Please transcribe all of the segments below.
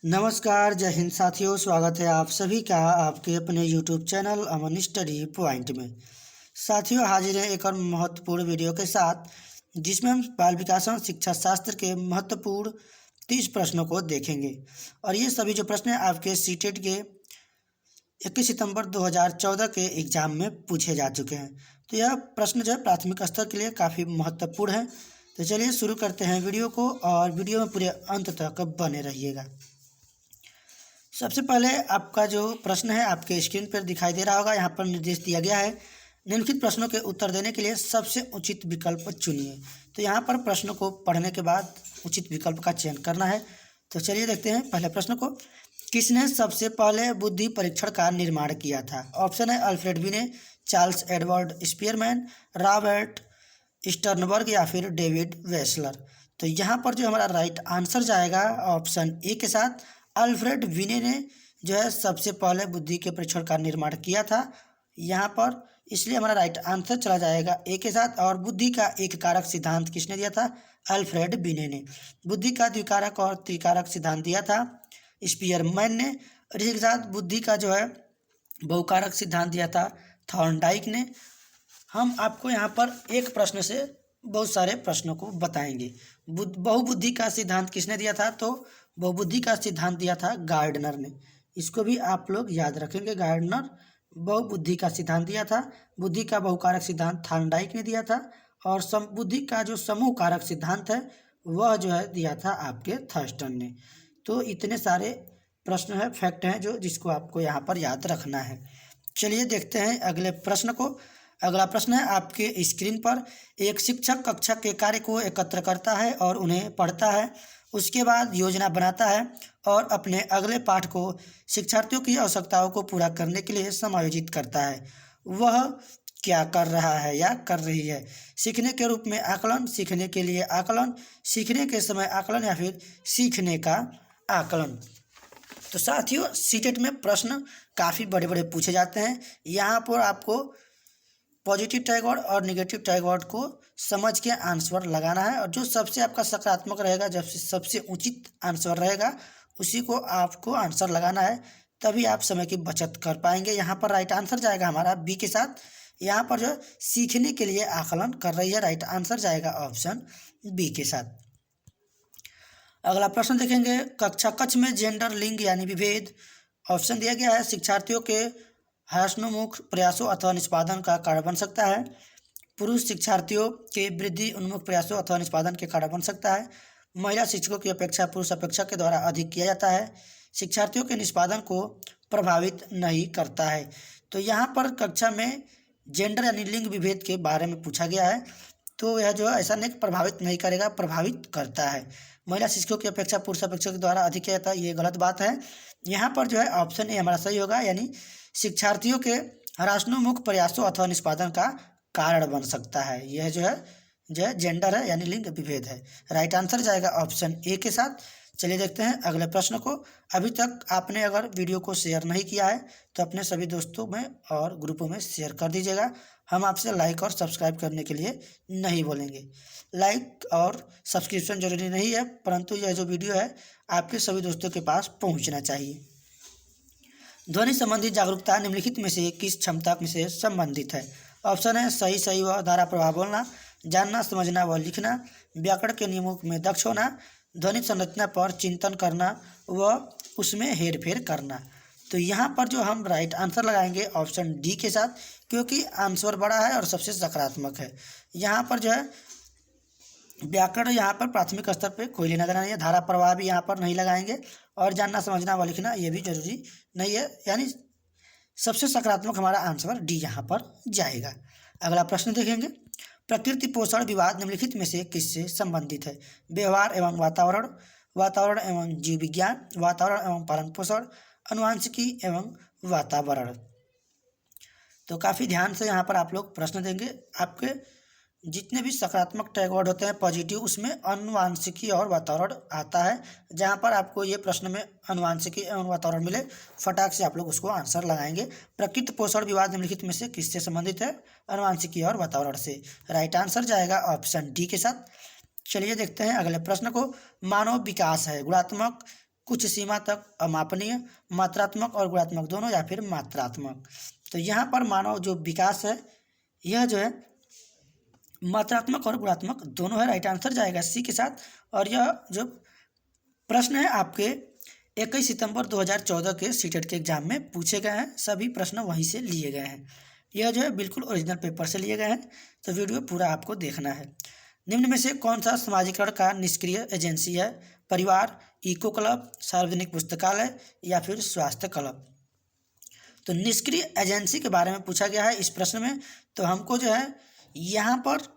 नमस्कार, जय हिंद साथियों। स्वागत है आप सभी का आपके अपने यूट्यूब चैनल अमन स्टडी पॉइंट में। साथियों, हाजिर हैं एक और महत्वपूर्ण वीडियो के साथ, जिसमें हम बाल विकास एवं शिक्षा शास्त्र के महत्वपूर्ण 30 प्रश्नों को देखेंगे। और ये सभी जो प्रश्न हैं आपके सीटेट के 21 सितंबर 2014 के एग्ज़ाम में पूछे जा चुके हैं। तो यह प्रश्न जो है प्राथमिक स्तर के लिए काफ़ी महत्वपूर्ण है। तो चलिए शुरू करते हैं वीडियो को, और वीडियो में पूरे अंत तक बने रहिएगा। सबसे पहले आपका जो प्रश्न है आपके स्क्रीन पर दिखाई दे रहा होगा। यहाँ पर निर्देश दिया गया है, निम्नलिखित प्रश्नों के उत्तर देने के लिए सबसे उचित विकल्प चुनिए। तो यहाँ पर प्रश्न को पढ़ने के बाद उचित विकल्प का चयन करना है। तो चलिए देखते हैं पहले प्रश्न को। किसने सबसे पहले बुद्धि परीक्षण का निर्माण किया था? ऑप्शन है अल्फ्रेड बिने, Charles Edward Spearman, Robert Sternberg या फिर डेविड वेसलर। तो यहाँ पर जो हमारा राइट आंसर जाएगा ऑप्शन ए के साथ, अल्फ्रेड बिने ने जो है सबसे पहले बुद्धि के परीक्षण का निर्माण किया था यहाँ पर, इसलिए हमारा राइट आंसर चला जाएगा ए के साथ। और बुद्धि का एक कारक सिद्धांत किसने दिया था? अल्फ्रेड बिने ने। बुद्धि का द्विकारक और त्रिकारक सिद्धांत दिया था स्पीयरमैन ने। और इसी के साथ बुद्धि का जो है बहुकारक सिद्धांत दिया था थॉर्नडाइक ने। हम आपको यहाँ पर एक प्रश्न से बहुत सारे प्रश्नों को बताएंगे। बहुबुद्धि का सिद्धांत किसने दिया था? तो बहुबुद्धि का सिद्धांत दिया था गार्डनर ने। इसको भी आप लोग याद रखेंगे, गार्डनर बहुबुद्धि का सिद्धांत दिया था। बुद्धि का बहुकारक सिद्धांत थॉर्नडाइक ने दिया था। और बुद्धि का जो समूह कारक सिद्धांत है वह जो है दिया था आपके थर्स्टन ने। तो इतने सारे प्रश्न है, फैक्ट हैं जो जिसको आपको यहाँ पर याद रखना है। चलिए देखते हैं अगले प्रश्न को। अगला प्रश्न है आपके स्क्रीन पर। एक शिक्षक कक्षा के कार्य को एकत्र करता है और उन्हें पढ़ता है, उसके बाद योजना बनाता है और अपने अगले पाठ को शिक्षार्थियों की आवश्यकताओं को पूरा करने के लिए समायोजित करता है। वह क्या कर रहा है या कर रही है? सीखने के रूप में आकलन, सीखने के लिए आकलन, सीखने के समय आकलन या फिर सीखने का आकलन। तो साथियों, सीटेट में प्रश्न काफ़ी बड़े बड़े पूछे जाते हैं। यहाँ पर आपको पॉजिटिव टैग वर्ड और नेगेटिव टैग वर्ड को समझ के आंसर लगाना है, और जो सबसे आपका सकारात्मक रहेगा, जब सबसे उचित आंसर रहेगा उसी को आपको आंसर लगाना है, तभी आप समय की बचत कर पाएंगे। यहाँ पर राइट आंसर जाएगा हमारा बी के साथ। यहाँ पर जो सीखने के लिए आकलन कर रही है, राइट आंसर जाएगा ऑप्शन बी के साथ। अगला प्रश्न देखेंगे। कक्षा कक्ष में जेंडर, लिंग यानी विभेद। ऑप्शन दिया गया है शिक्षार्थियों के हर्षोन्मुख प्रयासों अथवा निष्पादन का कारण बन सकता है। पुरुष शिक्षार्थियों के वृद्धि उन्मुख प्रयासों अथवा निष्पादन के कारण बन सकता है। महिला शिक्षकों की अपेक्षा पुरुष अपेक्षक के द्वारा अधिक किया जाता है। शिक्षार्थियों के निष्पादन को प्रभावित नहीं करता है। तो यहाँ पर कक्षा में जेंडर यानी लिंग विभेद के बारे में पूछा गया है। तो यह जो है ऐसा नहीं प्रभावित नहीं करेगा, प्रभावित करता है। महिला शिक्षकों की अपेक्षा पुरुष अपेक्षक के द्वारा अधिक किया जाता है, ये गलत बात है। यहाँ पर जो है ऑप्शन ए हमारा सही होगा, यानी शिक्षार्थियों के हर्षोन्मुख प्रयासों अथवा निष्पादन का कारण बन सकता है। यह जो है जेंडर है यानी लिंग विभेद है। राइट आंसर जाएगा ऑप्शन ए के साथ। चलिए देखते हैं अगले प्रश्न को। अभी तक आपने अगर वीडियो को शेयर नहीं किया है तो अपने सभी दोस्तों में और ग्रुपों में शेयर कर दीजिएगा। हम आपसे लाइक और सब्सक्राइब करने के लिए नहीं बोलेंगे। लाइक और सब्सक्रिप्शन जरूरी नहीं है, परंतु यह जो वीडियो है आपके सभी दोस्तों के पास पहुँचना चाहिए। ध्वनि संबंधी जागरूकता निम्नलिखित में से किस क्षमता से संबंधित है? ऑप्शन है सही व धारा प्रवाह बोलना, जानना समझना व लिखना, व्याकरण के नियमों में दक्ष होना, ध्वनि संरचना पर चिंतन करना व उसमें हेरफेर करना। तो यहाँ पर जो हम राइट आंसर लगाएंगे ऑप्शन डी के साथ, क्योंकि आंसर बड़ा है और सबसे सकारात्मक है। यहाँ पर जो है व्याकरण यहाँ पर प्राथमिक स्तर पे कोई लेना देना नहीं है। धारा प्रवाह भी यहाँ पर नहीं लगाएंगे, और जानना समझना व लिखना ये भी जरूरी नहीं है, यानी सबसे सकारात्मक हमारा आंसर डी यहाँ पर जाएगा। अगला प्रश्न देखेंगे। प्रकृति पोषण विवाद निम्नलिखित में से किससे संबंधित है? व्यवहार एवं वातावरण, वातावरण एवं जीव विज्ञान, वातावरण एवं पालन पोषण, अनुवांशिकी एवं वातावरण। तो काफ़ी ध्यान से यहाँ पर आप लोग प्रश्न देंगे। आपके जितने भी सकारात्मक टैग वर्ड होते हैं पॉजिटिव, उसमें अनुवांशिकी और वातावरण आता है। जहाँ पर आपको ये प्रश्न में अनुवांशिकी एवं वातावरण मिले, फटाक से आप लोग उसको आंसर लगाएंगे। प्रकृति पोषण विवाद निम्नलिखित में से किससे संबंधित है? अनुवांशिकी और वातावरण से। राइट आंसर जाएगा ऑप्शन डी के साथ। चलिए देखते हैं अगले प्रश्न को। मानव विकास है गुणात्मक कुछ सीमा तक अमापनीय, मात्रात्मक और गुणात्मक दोनों, या फिर मात्रात्मक। तो यहाँ पर मानव जो विकास है यह जो है मात्रात्मक और गुणात्मक दोनों है। राइट आंसर जाएगा सी के साथ। और यह जो प्रश्न है आपके 21 सितंबर 2014 के सीटेट के एग्जाम में पूछे गए हैं। सभी प्रश्न वहीं से लिए गए हैं। यह जो है बिल्कुल ओरिजिनल पेपर से लिए गए हैं। तो वीडियो पूरा आपको देखना है। निम्न में से कौन सा समाजीकरण का निष्क्रिय एजेंसी है? परिवार, इको क्लब, सार्वजनिक पुस्तकालय, या फिर स्वास्थ्य क्लब। तो निष्क्रिय एजेंसी के बारे में पूछा गया है इस प्रश्न में। तो हमको जो है यहाँ पर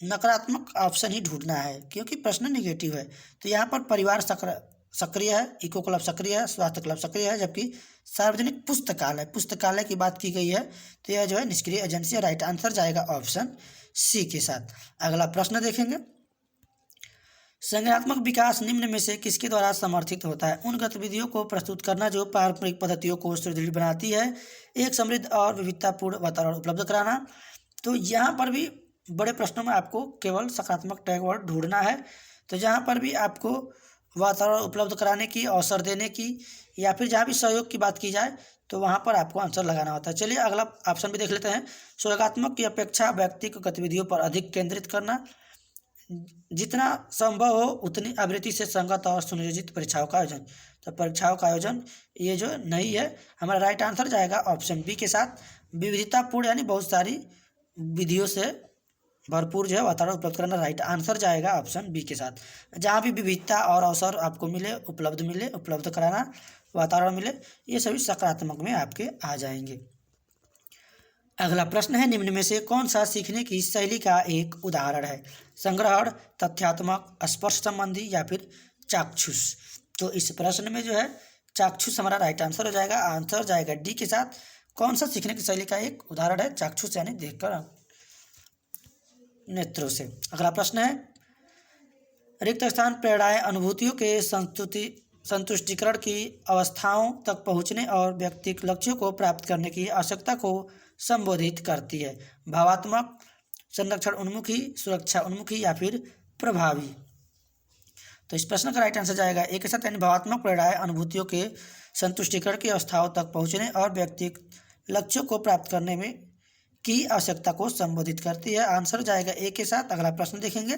नकारात्मक ऑप्शन ही ढूंढना है, क्योंकि प्रश्न निगेटिव है। तो यहाँ पर परिवार सक्रिय है, इको क्लब सक्रिय है, स्वास्थ्य क्लब सक्रिय है, जबकि सार्वजनिक पुस्तकालय की बात की गई है। तो यह जो है निष्क्रिय एजेंसी है। राइट आंसर जाएगा ऑप्शन सी के साथ। अगला प्रश्न देखेंगे। संज्ञानात्मक विकास निम्न में से किसके द्वारा समर्थित होता है? उन गतिविधियों को प्रस्तुत करना जो पारंपरिक पद्धतियों को सुदृढ़ बनाती है, एक समृद्ध और विविधतापूर्ण वातावरण उपलब्ध कराना। तो यहाँ पर भी बड़े प्रश्नों में आपको केवल सकारात्मक टैग वर्ड ढूंढना है। तो जहाँ पर भी आपको वातावरण उपलब्ध कराने की, अवसर देने की, या फिर जहाँ भी सहयोग की बात की जाए तो वहाँ पर आपको आंसर लगाना होता है। चलिए अगला ऑप्शन भी देख लेते हैं। स्वयोगात्मक की अपेक्षा व्यक्तिगत गतिविधियों पर अधिक केंद्रित करना, जितना संभव हो उतनी आवृत्ति से संगत और सुनियोजित परीक्षाओं का आयोजन। तो परीक्षाओं का आयोजन ये जो नहीं है, हमारा राइट आंसर जाएगा ऑप्शन बी के साथ। विविधतापूर्ण यानी बहुत सारी विधियों से भरपूर जो है वातावरण उपलब्ध कराना। राइट आंसर जाएगा ऑप्शन बी के साथ। जहाँ भी विविधता और अवसर आपको मिले, उपलब्ध कराना, वातावरण मिले, ये सभी सकारात्मक में आपके आ जाएंगे। अगला प्रश्न है, निम्न में से कौन सा सीखने की शैली का एक उदाहरण है? संग्रहण, तथ्यात्मक, स्पर्श संबंधी, या फिर चाक्षुष। तो इस प्रश्न में जो है चाक्षुष हमारा राइट आंसर हो जाएगा। आंसर जाएगा डी के साथ। कौन सा सीखने की शैली का एक उदाहरण है? चाक्षुष यानी देखकर, नेत्रों से। अगला प्रश्न है, रिक्त स्थान प्रेरणाएं अनुभूतियों के संतुष्टिकरण की अवस्थाओं तक पहुँचने और व्यक्तिगत लक्ष्यों को प्राप्त करने की आवश्यकता को संबोधित करती है। भावात्मक, संरक्षण उन्मुखी, सुरक्षा उन्मुखी, या फिर प्रभावी। तो इस प्रश्न का राइट आंसर जाएगा ए के साथ, यानी भावात्मक प्रेरणाएं अनुभूतियों के संतुष्टिकरण की अवस्थाओं तक पहुँचने और व्यक्तिगत लक्ष्यों को प्राप्त करने में की आवश्यकता को संबोधित करती है। आंसर जाएगा ए के साथ। अगला प्रश्न देखेंगे।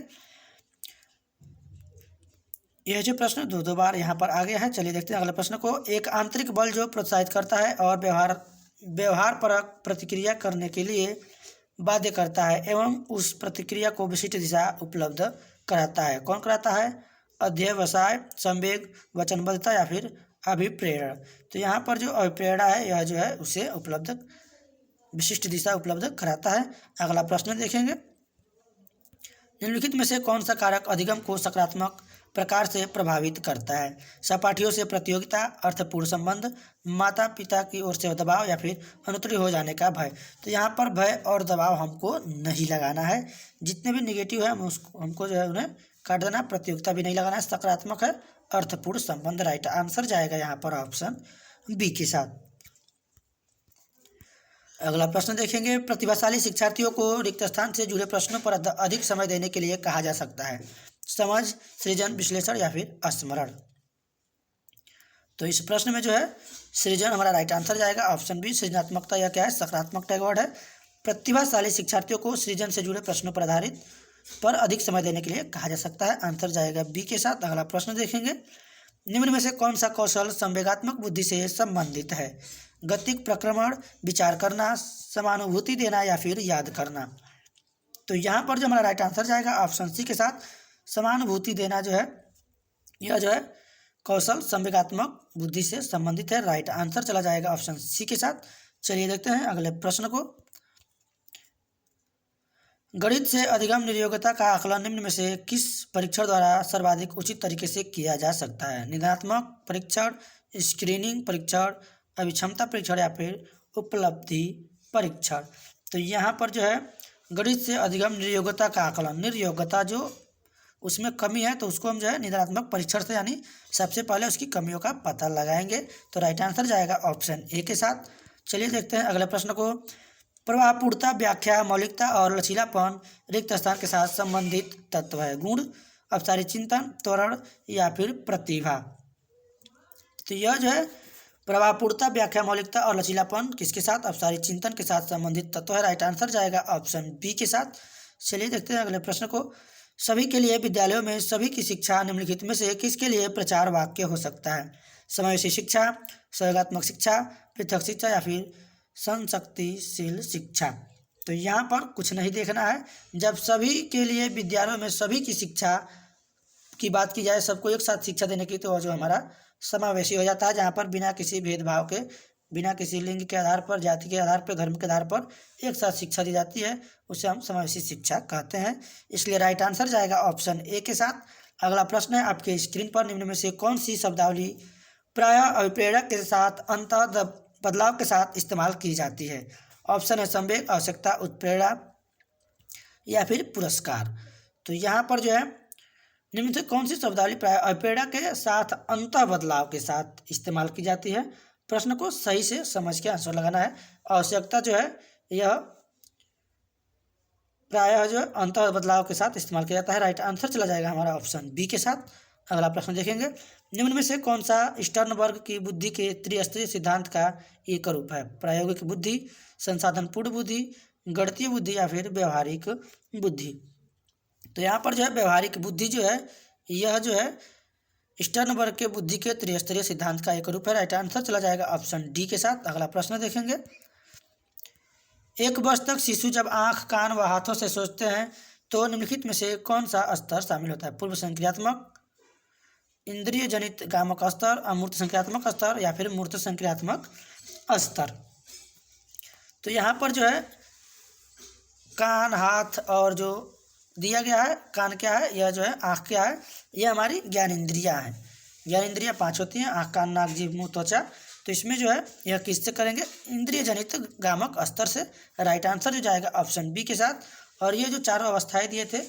यह जो प्रश्न दो बार यहाँ पर आ गया है। चलिए देखते हैं अगले प्रश्न को। एक आंतरिक बल जो प्रोत्साहित करता है और व्यवहार परक प्रतिक्रिया करने के लिए बाध्य करता है एवं उस प्रतिक्रिया को विशिष्ट दिशा उपलब्ध कराता है। कौन कराता है? अध्यवसाय, संवेग, वचनबद्धता, या फिर अभिप्रेरण। तो यहाँ पर जो अभिप्रेरणा है यह जो है उसे विशिष्ट दिशा उपलब्ध कराता है। अगला प्रश्न देखेंगे। निम्नलिखित में से कौन सा कारक अधिगम को सकारात्मक प्रकार से प्रभावित करता है? सहपाठियों से प्रतियोगिता, अर्थपूर्ण संबंध, माता पिता की ओर से दबाव, या फिर अनुत्तीर्ण हो जाने का भय। तो यहाँ पर भय और दबाव हमको नहीं लगाना है। जितने भी निगेटिव है हमको जो है उन्हें काट देना। प्रतियोगिता भी नहीं लगाना है। सकारात्मक है अर्थपूर्ण संबंध। राइट आंसर जाएगा यहाँ पर ऑप्शन बी के साथ। अगला प्रश्न देखेंगे। प्रतिभाशाली शिक्षार्थियों को रिक्त स्थान से जुड़े प्रश्नों पर अधिक समय देने के लिए कहा जा सकता है। समझ, सृजन, विश्लेषण, या फिर स्मरण। तो इस प्रश्न में जो है सृजन हमारा राइट आंसर जाएगा ऑप्शन बी। सृजनात्मकता यह क्या है? सकारात्मक टैग वर्ड है। प्रतिभाशाली शिक्षार्थियों को सृजन से जुड़े प्रश्नों पर अधिक समय देने के लिए कहा जा सकता है। आंसर जाएगा बी के साथ। अगला प्रश्न देखेंगे। निम्न में से कौन सा कौशल संवेगात्मक बुद्धि से संबंधित है? गतिक प्रक्रमण, विचार करना, समानुभूति देना, या फिर याद करना। तो यहाँ पर जो हमारा राइट आंसर जाएगा ऑप्शन सी के साथ। समानुभूति देना जो है यह जो है कौशल संवेगात्मक बुद्धि से संबंधित है। राइट आंसर चला जाएगा ऑप्शन सी के साथ। चलिए देखते हैं अगले प्रश्न को। गणित से अधिगम निर्योग्यता का आकलन निम्न में से किस परीक्षण द्वारा सर्वाधिक उचित तरीके से किया जा सकता है? निदानात्मक परीक्षण, स्क्रीनिंग परीक्षण, अभिक्षमता परीक्षण, या फिर उपलब्धि परीक्षण। तो यहाँ पर जो है गणित से अधिगम निर्योग्यता का आकलन, निर्योग्यता जो उसमें कमी है तो उसको हम जो है निदानात्मक परीक्षण से यानी सबसे पहले उसकी कमियों का पता लगाएंगे। तो राइट आंसर जाएगा ऑप्शन ए के साथ। चलिए देखते हैं अगले प्रश्न को। प्रभावपूर्णता, व्याख्या, मौलिकता और लचीलापन रिक्त स्थान के साथ संबंधित तत्व है। गुण, अपसारी चिंतन, त्वरण, या फिर प्रतिभा। तो यह जो है प्रभावपूर्णता, व्याख्या, मौलिकता और लचीलापन किसके साथ, अपसारी चिंतन के साथ संबंधित तत्व है। राइट आंसर जाएगा ऑप्शन बी के साथ। चलिए देखते हैं अगले प्रश्न को। सभी के लिए विद्यालयों में सभी की शिक्षा निम्नलिखित में से किसके लिए प्रचार वाक्य हो सकता है। समावेशी शिक्षा, सहयोगात्मक शिक्षा, पृथक शिक्षा या फिर संशक्तिशील शिक्षा। तो यहाँ पर कुछ नहीं देखना है। जब सभी के लिए विद्यालयों में सभी की शिक्षा की बात की जाए, सबको एक साथ शिक्षा देने की, तो जो हमारा समावेशी हो जाता है, जहाँ पर बिना किसी भेदभाव के, बिना किसी लिंग के आधार पर, जाति के आधार पर, धर्म के आधार पर एक साथ शिक्षा दी जाती है, उसे हम समावेशी शिक्षा कहते हैं। इसलिए राइट आंसर जाएगा ऑप्शन ए के साथ। अगला प्रश्न है आपके स्क्रीन पर, निम्न में से कौन सी शब्दावली प्रायः अभिप्रेरक के साथ अंतः बदलाव के साथ इस्तेमाल की जाती है। ऑप्शन है संवेग, आवश्यकता, उत्प्रेरणा या फिर पुरस्कार। तो यहाँ पर जो है निम्न से कौन सी शब्दावली प्रायः अभिप्रेरणा के साथ अंतः बदलाव के साथ इस्तेमाल की जाती है। प्रश्न को सही से समझ के आंसर लगाना है। आवश्यकता जो है यह प्रायः जो अंतः बदलाव के साथ इस्तेमाल किया जाता है। राइट आंसर चला जाएगा हमारा ऑप्शन बी के साथ। अगला प्रश्न देखेंगे। निम्न में से कौन सा स्टर्नबर्ग की बुद्धि के त्रिस्तरीय सिद्धांत का एक रूप है। प्रायोगिक बुद्धि, संसाधनपूर्ण बुद्धि, गणितीय बुद्धि या फिर व्यवहारिक बुद्धि। तो यहाँ पर जो है व्यवहारिक बुद्धि जो है यह जो है स्टर्नबर्ग के बुद्धि के त्रिस्तरीय सिद्धांत का एक रूप है। राइट आंसर चला जाएगा ऑप्शन डी के साथ। अगला प्रश्न देखेंगे। एक वर्ष तक शिशु जब आँख, कान व हाथों से सोचते हैं तो निम्नलिखित में से कौन सा स्तर शामिल होता है। पूर्व संक्रियात्मक, इंद्रिय जनित गामक स्तर, अमूर्त संक्रियात्मक स्तर या फिर मूर्त संक्रियात्मक स्तर। तो यहाँ पर जो है कान, हाथ और जो दिया गया है, कान क्या है, यह जो है आँख क्या है, यह हमारी ज्ञानेंद्रियाँ हैं। ज्ञानेंद्रियाँ 5 होती हैं, आँख, कान, नाक, जीभ, मुँह, त्वचा। तो इसमें जो है यह किससे करेंगे, इंद्रिय जनित गामक स्तर से। राइट आंसर जो जाएगा ऑप्शन बी के साथ। और ये जो चारों अवस्थाएं दिए थे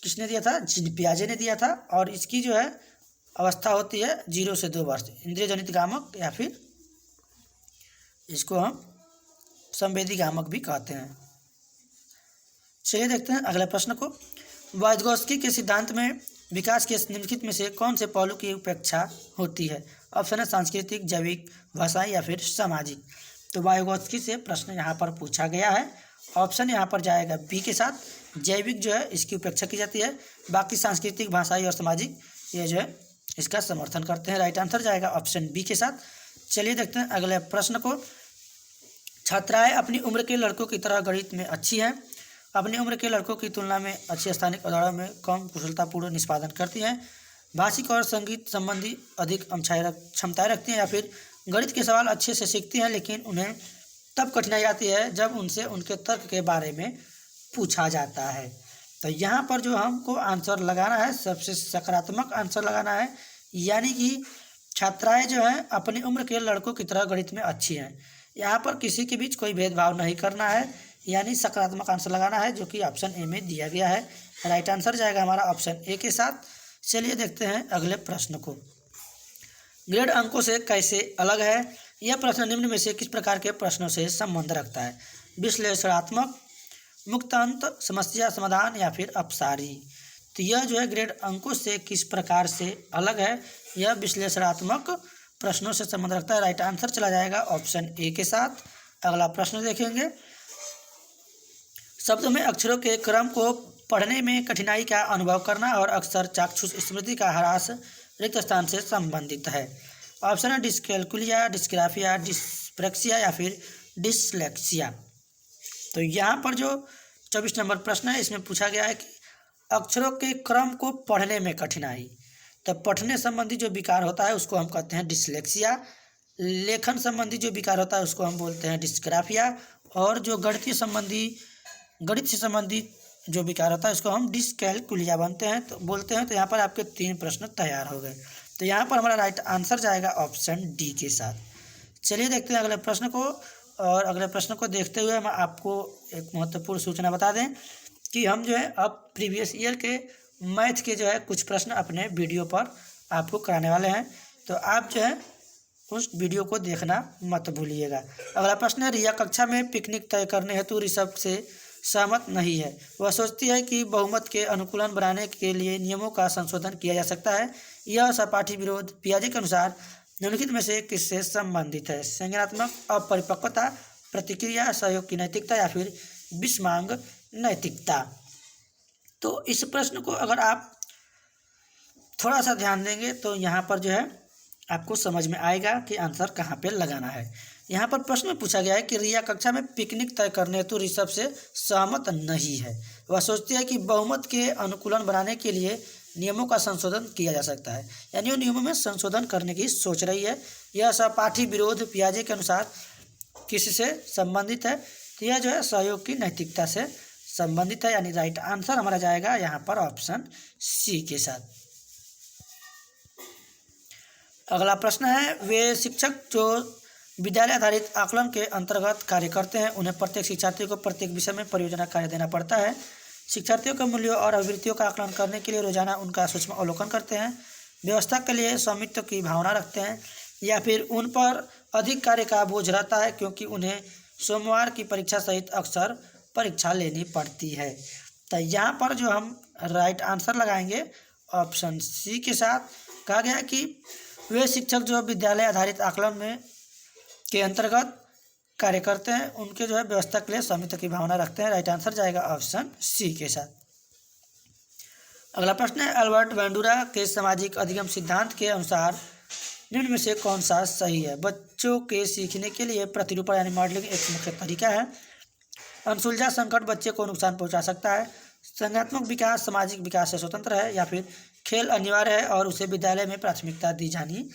किसने दिया था, जीन पियाजे ने दिया था। और इसकी जो है अवस्था होती है 0 से 2 वर्ष, इंद्रिय जनित गामक या फिर इसको हम संवेदी गामक भी कहते हैं। चलिए देखते हैं अगले प्रश्न को। वाइजगोस्की के सिद्धांत में विकास के निम्नलिखित में से कौन से पहलू की उपेक्षा होती है। ऑप्शन है सांस्कृतिक, जैविक, भाषाई या फिर सामाजिक। तो वाइजगोस्की से प्रश्न यहाँ पर पूछा गया है। ऑप्शन यहाँ पर जाएगा बी के साथ, जैविक जो है इसकी उपेक्षा की जाती है। बाकी सांस्कृतिक, भाषाई और सामाजिक ये जो है इसका समर्थन करते हैं। राइट आंसर जाएगा ऑप्शन बी के साथ। चलिए देखते हैं अगले प्रश्न को। छात्राएँ अपनी उम्र के लड़कों की तरह गणित में अच्छी हैं। अपनी उम्र के लड़कों की तुलना में अच्छी स्थानिक उदाहरणों में कम कुशलतापूर्ण निष्पादन करती हैं। भाषिक और संगीत संबंधी अधिक क्षमताएं रखती हैं या फिर गणित के सवाल अच्छे से सीखती हैं, लेकिन उन्हें तब कठिनाई आती है जब उनसे उनके तर्क के बारे में पूछा जाता है। तो यहाँ पर जो हमको आंसर लगाना है, सबसे सकारात्मक आंसर लगाना है, यानी कि छात्राएँ जो हैं अपनी उम्र के लड़कों की तरह गणित में अच्छी हैं। यहाँ पर किसी के बीच कोई भेदभाव नहीं करना है, यानी सकारात्मक आंसर लगाना है, जो कि ऑप्शन ए में दिया गया है। राइट आंसर जाएगा हमारा ऑप्शन ए के साथ। चलिए देखते हैं अगले प्रश्न को। ग्रेड अंकों से कैसे अलग है। यह प्रश्न निम्न में से किस प्रकार के प्रश्नों से संबंध रखता है। विश्लेषणात्मक, मुक्त अंत, समस्या समाधान या फिर अपसारी। तो यह जो है ग्रेड अंकों से किस प्रकार से अलग है, यह विश्लेषणात्मक प्रश्नों से संबंध रखता है। राइट आंसर चला जाएगा ऑप्शन ए के साथ। अगला प्रश्न देखेंगे। शब्दों में अक्षरों के क्रम को पढ़ने में कठिनाई का अनुभव करना और अक्सर चाक्षुष स्मृति का ह्रास रिक्त स्थान से संबंधित है। ऑप्शन है डिस्कैल्कुलिया, डिस्ग्राफिया, डिस्प्रैक्सिया या फिर डिसलेक्सिया। तो यहाँ पर जो 24 नंबर प्रश्न है इसमें पूछा गया है कि अक्षरों के क्रम को पढ़ने में कठिनाई। तो पढ़ने संबंधी जो विकार होता है उसको हम कहते हैं डिसलेक्सिया। लेखन संबंधी जो विकार होता है उसको हम बोलते हैं डिस्ग्राफिया। और जो गणित से संबंधित जो विकार होता है उसको हम डिस्कैल्कुलिया बोलते हैं। तो यहाँ पर आपके 3 प्रश्न तैयार हो गए। तो यहाँ पर हमारा राइट आंसर जाएगा ऑप्शन डी के साथ। चलिए देखते हैं अगले प्रश्न को। और अगले प्रश्न को देखते हुए हम आपको एक महत्वपूर्ण सूचना बता दें कि हम जो है अब प्रीवियस ईयर के मैथ के जो है कुछ प्रश्न अपने वीडियो पर आपको कराने वाले हैं। तो आप जो है उस वीडियो को देखना मत भूलिएगा। अगला प्रश्न है, रिया कक्षा में पिकनिक तय करने हेतु ऋषभ से सहमत नहीं है। वह सोचती है कि बहुमत के अनुकूलन बनाने के लिए नियमों का संशोधन किया जा सकता है। यह सहपाठी विरोध पियाजे के अनुसार निम्नलिखित में से किससे संबंधित है? संज्ञानात्मक अपरिपक्वता, प्रतिक्रिया, सहयोग की नैतिकता या फिर विषमांग नैतिकता। तो इस प्रश्न को अगर आप थोड़ा सा ध्यान देंगे तो यहाँ पर जो है आपको समझ में आएगा कि आंसर कहाँ पे लगाना है। यहाँ पर प्रश्न में पूछा गया है कि रिया कक्षा में पिकनिक तय करने हेतु ऋषभ से सहमत नहीं है। वह सोचती है कि बहुमत के अनुकूलन बनाने के लिए नियमों का संशोधन किया जा सकता है, यानी वो नियमों में संशोधन करने की सोच रही है। यह सहपाठी विरोध पियाजे के अनुसार किससे संबंधित है? तो यह जो है सहयोग की नैतिकता से संबंधित है, यानी राइट आंसर हमारा जाएगा यहाँ पर ऑप्शन सी के साथ। अगला प्रश्न है, वे शिक्षक जो विद्यालय आधारित आकलन के अंतर्गत कार्य करते हैं, उन्हें प्रत्येक शिक्षार्थी को प्रत्येक विषय में परियोजना कार्य देना पड़ता है। शिक्षार्थियों के मूल्यों और अभिवृत्तियों का आकलन करने के लिए रोजाना उनका सूक्ष्म अवलोकन करते हैं, व्यवस्था के लिए स्वामित्व की भावना रखते हैं, या फिर उन पर अधिक कार्य का बोझ रहता है क्योंकि उन्हें सोमवार की परीक्षा सहित अक्सर परीक्षा लेनी पड़ती है। तो यहाँ पर जो हम राइट आंसर लगाएंगे ऑप्शन सी के साथ। कहा गया कि वे शिक्षक जो विद्यालय आधारित आकलन में के अंतर्गत कार्य करते हैं, उनके जो है व्यवस्था के लिए स्वामित्व की भावना रखते हैं। राइट आंसर जाएगा ऑप्शन सी के साथ। अगला प्रश्न है, अल्बर्ट बैंडुरा के सामाजिक अधिगम सिद्धांत के अनुसार निम्न में से कौन सा सही है? बच्चों के सीखने के लिए प्रतिरूपण यानी मॉडलिंग एक मुख्य तरीका है। अनसुलझा संकट बच्चे को नुकसान पहुंचा सकता है। संज्ञानात्मक विकास सामाजिक विकास से स्वतंत्र है, या फिर खेल अनिवार्य है और उसे विद्यालय में प्राथमिकता दी जानी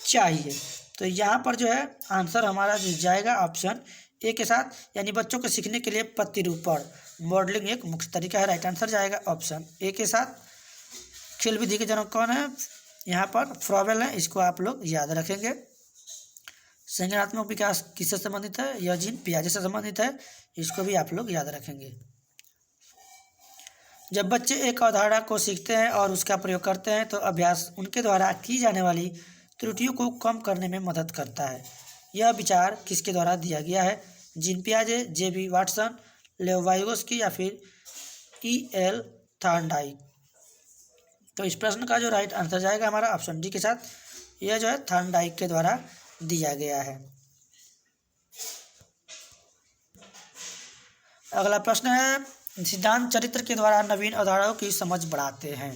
चाहिए। तो यहाँ पर जो है आंसर हमारा जो जाएगा ऑप्शन ए के साथ, यानी बच्चों को सीखने के लिए प्रतिरूपण मॉडलिंग एक मुख्य तरीका है। राइट आंसर जाएगा ऑप्शन ए के साथ। खेल विधि के जनक कौन है? यहाँ पर फ्रॉवेल है, इसको आप लोग याद रखेंगे। संज्ञानात्मक विकास किससे संबंधित है? यह जीन पियाजे से संबंधित है, इसको भी आप लोग याद रखेंगे। जब बच्चे एक अवधारणा को सीखते हैं और उसका प्रयोग करते हैं तो अभ्यास उनके द्वारा की जाने वाली त्रुटियों को कम करने में मदद करता है। यह विचार किसके द्वारा दिया गया है? जीन पियाजे, जे.बी. वाटसन, लेव वाइगोस्की या फिर ई.एल. थॉर्नडाइक। तो इस प्रश्न का जो राइट आंसर जाएगा हमारा ऑप्शन डी के साथ। यह जो है थॉर्नडाइक के द्वारा दिया गया है। अगला प्रश्न है, सिद्धांत चरित्र के द्वारा नवीन अवधारणाओं की समझ बढ़ाते हैं।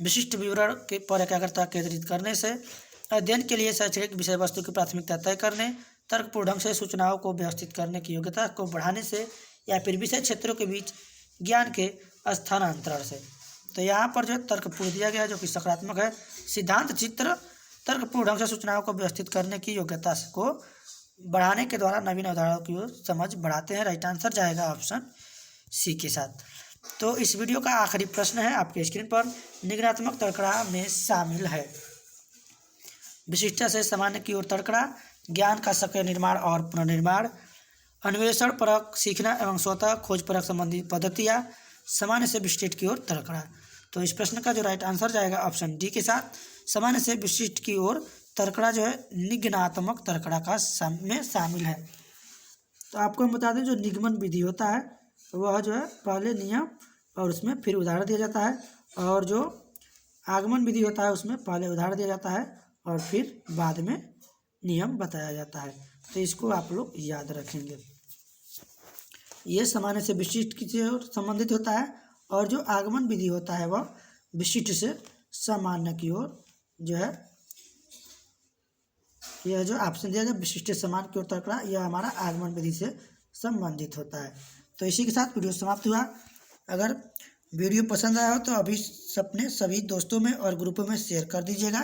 विशिष्ट विवरण के पर एकाग्रता केंद्रित करने से, अध्ययन के लिए शैक्षणिक विषय वस्तु की प्राथमिकता तय करने, तर्कपूर्ण ढंग से सूचनाओं को व्यवस्थित करने की योग्यता को बढ़ाने से, या फिर विषय क्षेत्रों के बीच ज्ञान के स्थानांतरण से। तो यहाँ पर जो है तर्कपूर्ण दिया गया है जो कि सकारात्मक है। सिद्धांत चित्र तर्कपूर्ण ढंग से सूचनाओं को व्यवस्थित करने की योग्यता को बढ़ाने के द्वारा नवीन अवधारणाओं की समझ बढ़ाते हैं। राइट आंसर जाएगा ऑप्शन सी के साथ। तो इस वीडियो का आखिरी प्रश्न है आपके स्क्रीन पर, निगमनात्मक तर्कड़ा में शामिल है। विशिष्टता से सामान्य की ओर तर्कड़ा, ज्ञान का सक्रिय निर्माण और पुनर्निर्माण, अन्वेषण परक सीखना एवं स्वतः खोज परक संबंधी पद्धतियाँ, सामान्य से विशिष्ट की ओर तर्कड़ा। तो इस प्रश्न का जो राइट आंसर जाएगा ऑप्शन डी के साथ। सामान्य से विशिष्ट की ओर तर्कड़ा जो है निगमनात्मक तर्कड़ा का में शामिल है। तो आपको हम बता दें, जो निगमन विधि होता है वह जो है पहले नियम और उसमें फिर उदाहरण दिया जाता है, और जो आगमन विधि होता है उसमें पहले उदाहरण दिया जाता है और फिर बाद में नियम बताया जाता है। तो इसको आप लोग याद रखेंगे। ये सामान्य से विशिष्ट की ओर संबंधित होता है, और जो आगमन विधि होता है वह विशिष्ट से सामान्य की ओर जो है, यह जो ऑप्शन दिया गया विशिष्ट सामान्य की ओर तर्कड़ा, यह हमारा आगमन विधि से संबंधित होता है। तो इसी के साथ वीडियो समाप्त हुआ। अगर वीडियो पसंद आया हो तो अभी अपने सभी दोस्तों में और ग्रुपों में शेयर कर दीजिएगा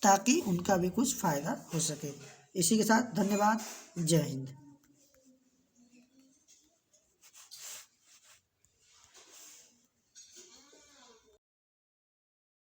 ताकि उनका भी कुछ फ़ायदा हो सके। इसी के साथ धन्यवाद। जय हिंद।